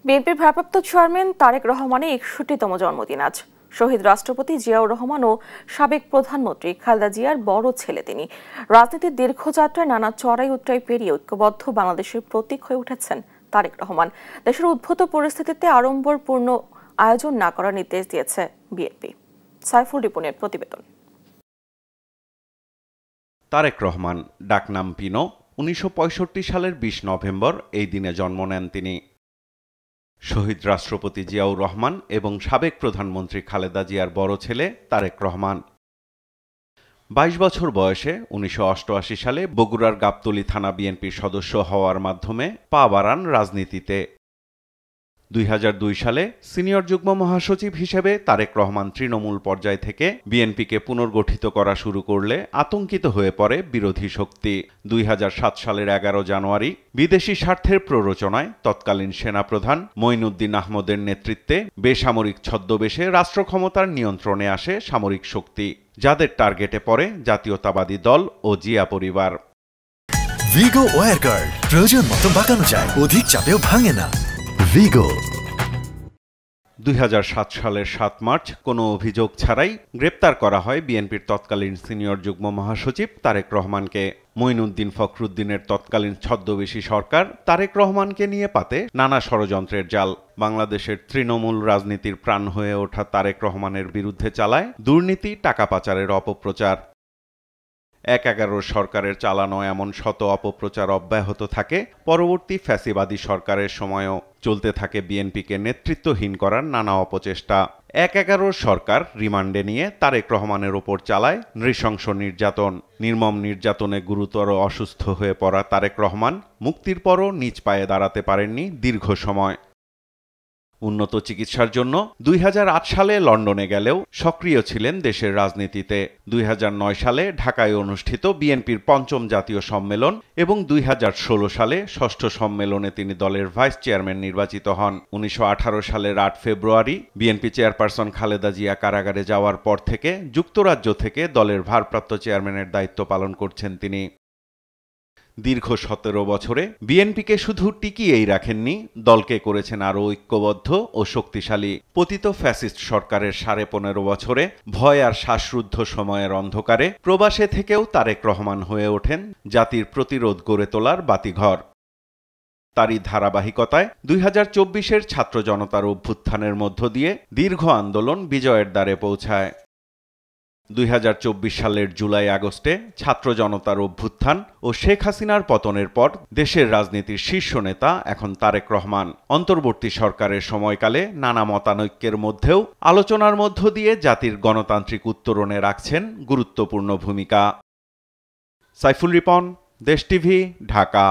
বিএনপির ভারপ্রাপ্ত চেয়ারম্যান তারেক রহমানের ৬১তম জন্মদিন আজ। শহীদ রাষ্ট্রপতি জিয়াউর রহমান ও সাবেক প্রধানমন্ত্রী খালেদা জিয়ার বড় ছেলে তিনি। রাজনীতির দীর্ঘযাত্রায় নানা চড়াই উতরাই পেরিয়ে ঐক্যবদ্ধ বাংলাদেশের প্রতীক হয়ে উঠেছেন তারেক রহমান। দেশের উদ্ভূত পরিস্থিতিতে আড়ম্বরপূর্ণ আয়োজন না করার নির্দেশ দিয়েছে বিএনপি। সাইফুল রিপনের প্রতিবেদন। তারেক রহমান, ডাকনাম পিনো, ১৯৬৫ সালের ২০ নভেম্বর এই দিনে জন্ম নেন তিনি। শহীদ রাষ্ট্রপতি জিয়াউর রহমান এবং সাবেক প্রধানমন্ত্রী খালেদা জিয়ার বড় ছেলে তারেক রহমান। ২২ বছর বয়সে ১৯৮৮ সালে বগুড়ার গাবতলী থানা বিএনপির সদস্য হওয়ার মাধ্যমে পা বাড়ান রাজনীতিতে। ২০০২ সালে সিনিয়র যুগ্ম মহাসচিব হিসেবে তারেক রহমান তৃণমূল পর্যায় থেকে বিএনপিকে পুনর্গঠিত করা শুরু করলে আতঙ্কিত হয়ে পড়ে বিরোধী শক্তি। ২০০৭ সালের ১১ জানুয়ারি বিদেশি স্বার্থের প্ররোচনায় তৎকালীন সেনাপ্রধান মঈনুদ্দিন আহমদের নেতৃত্বে বেসামরিক ছদ্মবেশে রাষ্ট্র ক্ষমতার নিয়ন্ত্রণে আসে সামরিক শক্তি, যাদের টার্গেটে পড়ে জাতীয়তাবাদী দল ও জিয়া পরিবার। ভিগো ওয়্যার গার্ড প্রয়োজন মতো বাঁকানো যায়, অধিক চাপেও ভাঙে না। ভিগো। ২০০৭ সালের ৭ মার্চ কোনো অভিযোগ ছাড়াই গ্রেপ্তার করা হয় বিএনপির তৎকালীন সিনিয়র যুগ্ম মহাসচিব তারেক রহমানকে। মঈনুদ্দিন ফখরুদ্দিনের তৎকালীন ছদ্মবেশী সরকার তারেক রহমানকে নিয়ে পাতে নানা ষড়যন্ত্রের জাল। বাংলাদেশের তৃণমূল রাজনীতির প্রাণ হয়ে ওঠা তারেক রহমানের বিরুদ্ধে চালায় দুর্নীতি, টাকা পাচারের অপপ্রচার। ১/১১ সরকারের চালানো এমন শত অপপ্রচার অব্যাহত থাকে। পরবর্তী ফ্যাসিবাদী সরকারের সময়ও চলতে থাকে বিএনপিকে নেতৃত্বহীন করার নানা অপচেষ্টা। ১/১১ সরকার রিমান্ডে নিয়ে তারেক রহমানের ওপর চালায় নৃশংস নির্যাতন। নির্মম নির্যাতনে গুরুতর অসুস্থ হয়ে পড়া তারেক রহমান মুক্তির পরও নিজ পায়ে দাঁড়াতে পারেননি দীর্ঘ সময়। উন্নত চিকিৎসার জন্য ২০০৮ সালে লন্ডনে গেলেও সক্রিয় ছিলেন দেশের রাজনীতিতে। ২০০৯ সালে ঢাকায় অনুষ্ঠিত বিএনপির ৫ম জাতীয় সম্মেলন এবং ২০১৬ সালে ৬ষ্ঠ সম্মেলনে তিনি দলের ভাইস চেয়ারম্যান নির্বাচিত হন। ১৯১৮ সালের ৮ ফেব্রুয়ারি বিএনপি চেয়ারপারসন খালেদা জিয়া কারাগারে যাওয়ার পর থেকে যুক্তরাজ্য থেকে দলের ভারপ্রাপ্ত চেয়ারম্যানের দায়িত্ব পালন করছেন তিনি। দীর্ঘ ১৭ বছরে বিএনপিকে শুধু টিকিয়েই রাখেননি, দলকে করেছেন আরও ঐক্যবদ্ধ ও শক্তিশালী। পতিত ফ্যাসিস্ট সরকারের ১৫.৫ বছরে ভয় আর শ্বাসরুদ্ধ সময়ের অন্ধকারে প্রবাসে থেকেও তারেক রহমান হয়ে ওঠেন জাতির প্রতিরোধ গড়ে তোলার বাতিঘর। তারই ধারাবাহিকতায় ২০২৪-এর ছাত্র জনতার অভ্যুত্থানের মধ্য দিয়ে দীর্ঘ আন্দোলন বিজয়ের দ্বারে পৌঁছায়। ২০২৪ সালের জুলাই-আগস্টে ছাত্র জনতার অভ্যুত্থান ও শেখ হাসিনার পতনের পর দেশের রাজনীতির শীর্ষ নেতা এখন তারেক রহমান। অন্তর্বর্তী সরকারের সময়কালে নানা মতানৈক্যের মধ্যেও আলোচনার মধ্য দিয়ে জাতির গণতান্ত্রিক উত্তরণে রাখছেন গুরুত্বপূর্ণ ভূমিকা। সাইফুল রিপন, দেশ টিভি, ঢাকা।